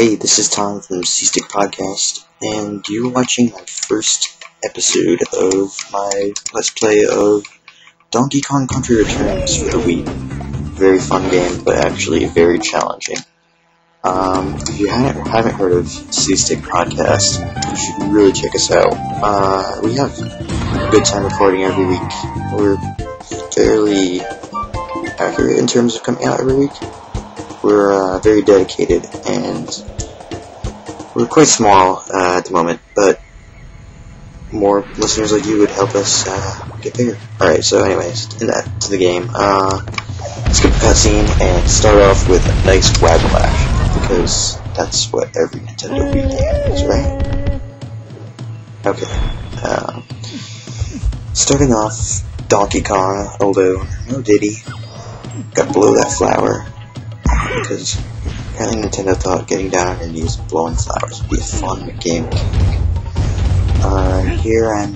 Hey, this is Tom from C-Stick Podcast, and you're watching my first episode of my Let's Play of Donkey Kong Country Returns for the Wii. Very fun game, but actually very challenging. If you haven't heard of C-Stick Podcast, you should really check us out. We have a good time recording every week. We're fairly accurate in terms of coming out every week. We're very dedicated, and we're quite small at the moment, but more listeners like you would help us get bigger. Alright, so anyways, to the game. Let's skip the cutscene and start off with a nice waggle-lash, because that's what every Nintendo Wii game is, right? Okay, starting off, Donkey Kong, although no Diddy, got below that flower, because apparently Nintendo thought getting down on your knees and blowing flowers would be a fun game mechanic. Here I'm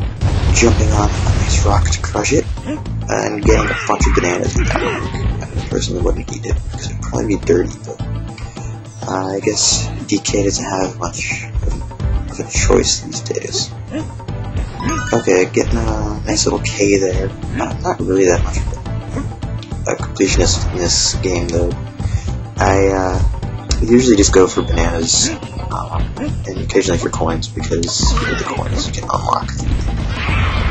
jumping on a nice rock to crush it, and getting a bunch of bananas in that rock. I personally wouldn't eat it, because it'd probably be dirty, but I guess DK doesn't have much of a choice these days. Okay, getting a nice little K there. Not really that much of a completionist in this game, though. I usually just go for bananas, and occasionally for coins, because with the coins you can unlock the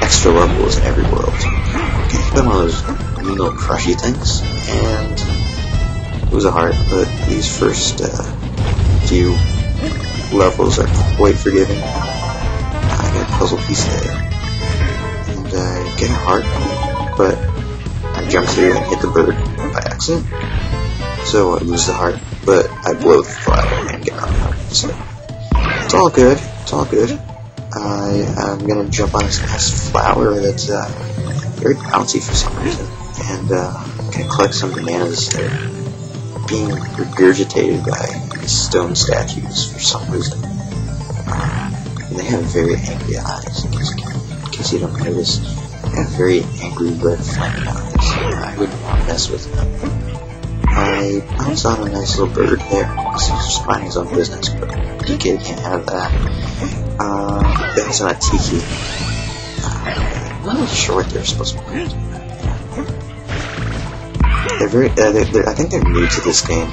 extra levels in every world. Okay, hit one of those mean little crushy things, and it was a heart, but these first few levels are quite forgiving. I got a puzzle piece there, and I get a heart, but I jump through and hit the bird by accident. So I lose the heart, but I blow the flower and get another heart. So it's all good. It's all good. I'm gonna jump on this nice flower that's very bouncy for some reason, and I'm gonna collect some bananas that are being regurgitated by these stone statues for some reason. And they have very angry eyes. In case you don't notice, they have very angry red flaming eyes. I wouldn't want to mess with them. I bounce on a nice little bird there, because he's just minding his own business, but DK can't have that. Bounce on a tiki. I'm not really sure what they're supposed to be. They're very, I think they're new to this game.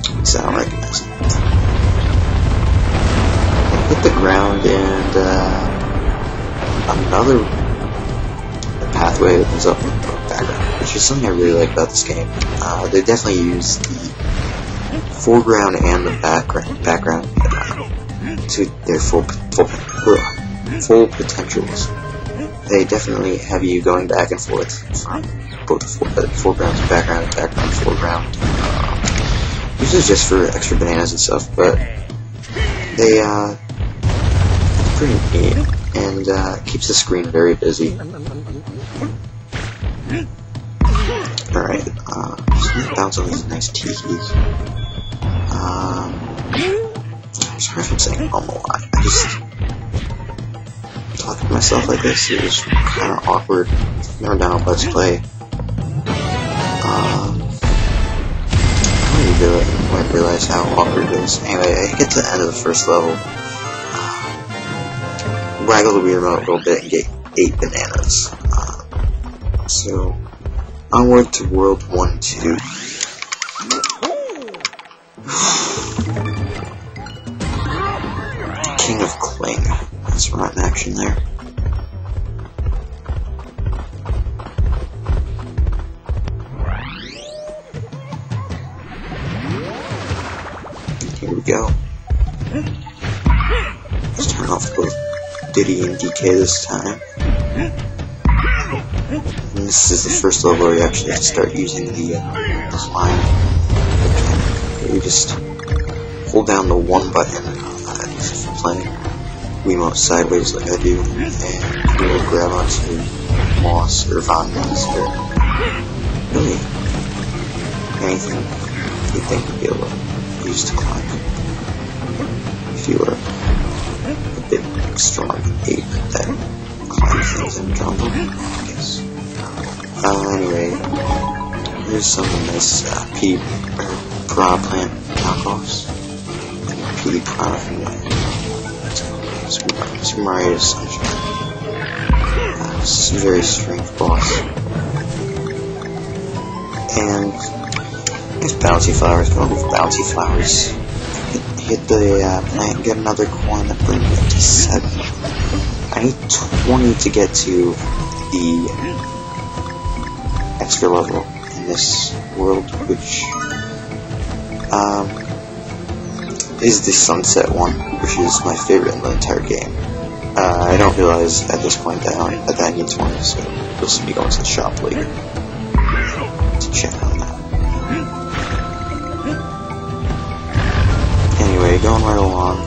Because I don't recognize them. I hit the ground, and another pathway opens up in the background, which is something I really like about this game. They definitely use the foreground and the background to their full potentials. They definitely have you going back and forth from both the foreground to background and background to foreground. Usually just for extra bananas and stuff, but they it's pretty neat, and keeps the screen very busy. Alright, just gonna bounce on these nice tikis. I'm sorry if I'm saying a lot. I just talking to myself like this is kind of awkward. I've never done a Let's Play. I didn't realize how awkward it is. Anyway, I get to the end of the first level. Waggle the Wii remote a little bit and get 8 bananas. So, onward to World 1 and 2. King of Cling. That's rotten action there. Here we go. Let's turn off both Diddy and DK this time. And this is the first level where you actually have to start using the climb mechanic. You just hold down the one button if you're playing Wiimote sideways like I do, and you will grab onto moss or vines or really anything you think would be able to use to climb. If you were a bit strong ape that climbs things in the jungle, I guess. Anyway, here's some nice piranha plant knockoffs. PD piranha from Super Mario Sunshine. This is a very strange boss. And there's bouncy flowers. Go with bouncy flowers. Hit the plant and get another coin that brings me up to 7. I need 20 to get to the extra level in this world, which is the sunset one, which is my favorite in the entire game. I don't realize at this point that I need 20, so you'll see me going to the shop later to check on that. Anyway, going right along.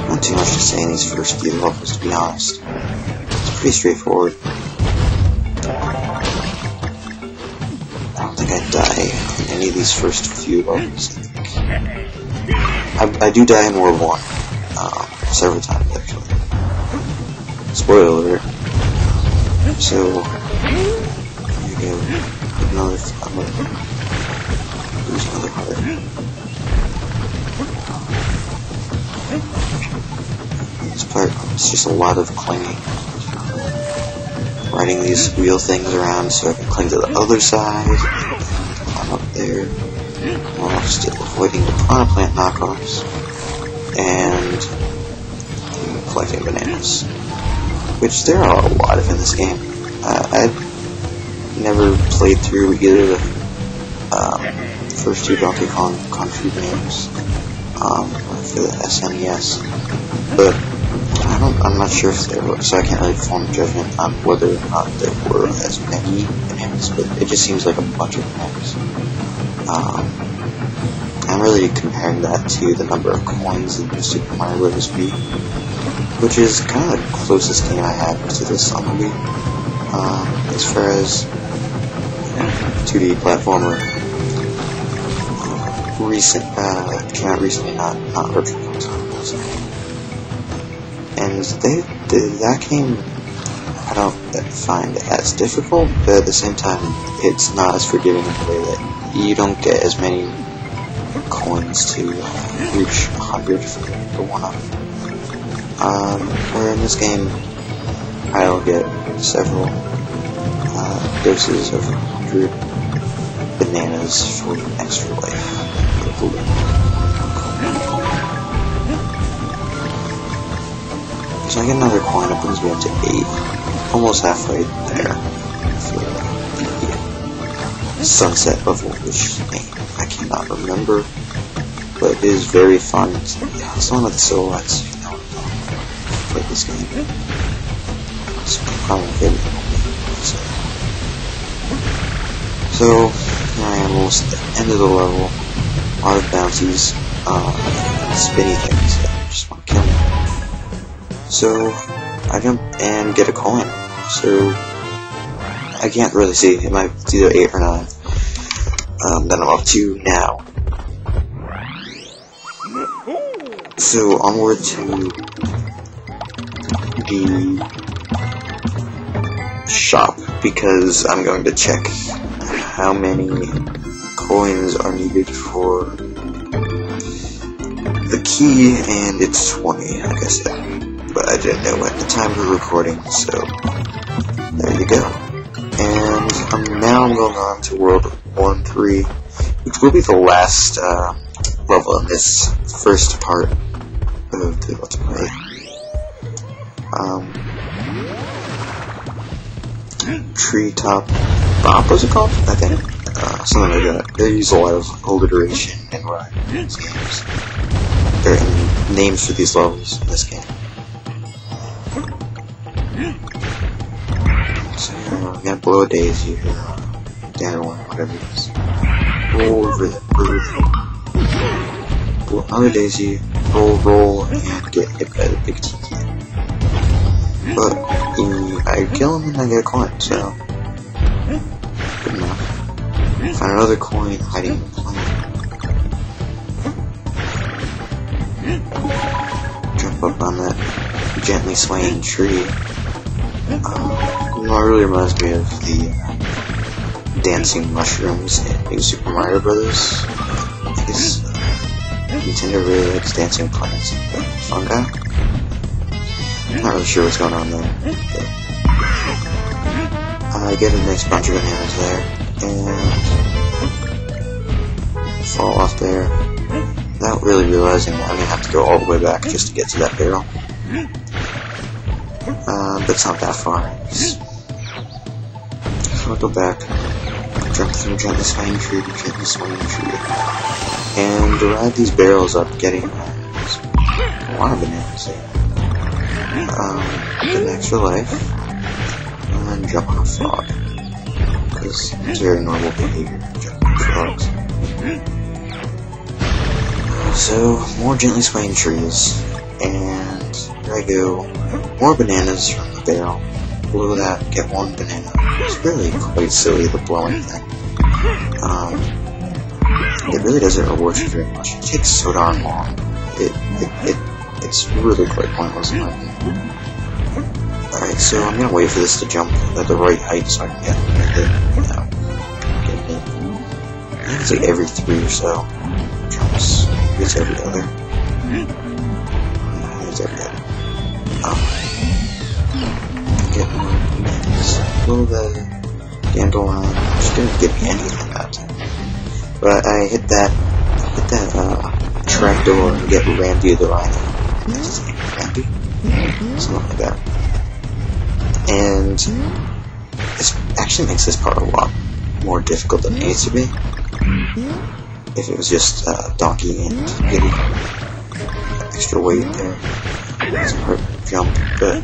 Not too much to say in these first few levels, to be honest. It's pretty straightforward. I don't think I die in any of these first few levels. I do die in World 1, several times actually. Spoiler alert. So, here you go. Another flower. Lose another heart. This part, it's just a lot of clinging. Riding these wheel things around so I can cling to the other side. Climb up there. While still avoiding the piranha plant knockoffs. And collecting bananas. Which there are a lot of in this game. I've never played through either of the first two Donkey Kong Country games for the SNES, but I'm not sure if there were, so I can't really form a judgment on whether or not there were as many bananas, but it just seems like a bunch of bananas. I'm really comparing that to the number of coins in the Super Mario Bros. Wii, which is kind of the closest game I have to this on the Wii, as far as 2D platformer. Came out recently, not virtual consoles. And that game I don't find as difficult, but at the same time it's not as forgiving in the way that you don't get as many coins to reach 100 for the 1-up. Where in this game I'll get several doses of 100 bananas for extra life. So I get another coin that brings me up to 8. Almost halfway there for the sunset level, which I cannot remember, but it is very fun. It's one of the silhouettes, if you know what I'm talking about. I played this game. It's probably my favorite one. So here I am almost at the end of the level. A lot of bouncies, spinny things that just want to kill me. So I jump and get a coin. So I can't really see. It might be either 8 or 9. That I'm up to now. So onward to the shop, because I'm going to check how many coins are needed for the key, and it's 20, like I said. But I didn't know at the time of recording, so there you go. And now I'm going on to World 1-3, which will be the last level in this first part of the Let's Play. Treetop Bop, what's it called? I think. Something like that. They use a lot of alliteration and rhyme in these games. Or in names for these levels in this game. So I'm gonna blow a daisy or down one, whatever it is. Roll over the bird. Blow another daisy, roll, and get hit by the big tiki. But I kill him and I get a coin, so good enough. Find another coin hiding in the plant. Jump up on that gently swaying tree. It really reminds me of the dancing mushrooms in New Super Mario Brothers. I guess Nintendo really likes dancing plants and fungi. I'm not really sure what's going on there, but I get a nice bunch of bananas there, and fall off there, without really realizing that I'm going to have to go all the way back just to get to that barrel. But it's not that far. So I'll go back, jump through gently swaying tree, and ride these barrels up, getting a lot of bananas there. Get an extra life, and then jump on a frog, because it's very normal behavior to jump on frogs. So, more gently swaying trees, and here I go, more bananas from the barrel. Below that, get one banana. It's really quite silly, the blowing thing. It really doesn't reward you very much. It takes so darn long. It's really quite pointless in my opinion. Alright, so I'm gonna wait for this to jump at the right height so I can get hit. Get hit. I think it's like every 3 or so. Jumps. It's every other. It's every other. Get more bananas. Blow the dandelion. Just didn't get me anything that time. But I hit that trapdoor and get Randy the Rhino. That's his name, Randy? Something like that. And this actually makes this part a lot more difficult than it needs to be. If it was just Donkey and Diddy. Extra weight there. It's a hard jump, but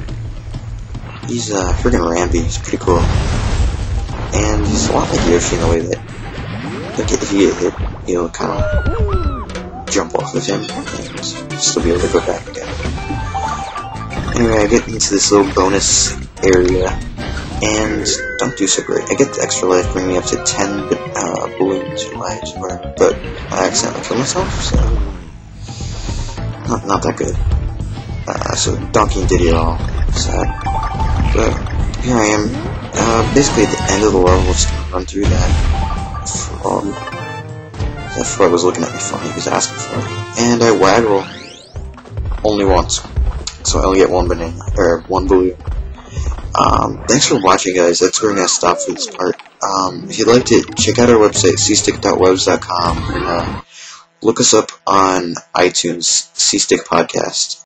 he's friggin' Rambi. He's pretty cool. And he's a lot like Yoshi in the way that, like, if you get hit, you'll kind of jump off of him and still be able to go back again. Anyway, I get into this little bonus area and don't do so great. I get the extra life, bringing me up to 10 balloons or lives or whatever, but I accidentally kill myself, so not that good. So Donkey and Diddy are all sad. But here I am, basically at the end of the level, just gonna run through that frog. That frog was looking at me funny, he was asking for it. And I waggle only once. So I only get one banana, or one balloon. Thanks for watching, guys. That's where I'm going to stop for this part. If you'd like to, check out our website, cstick.webs.com, and look us up on iTunes, C-Stick Podcast.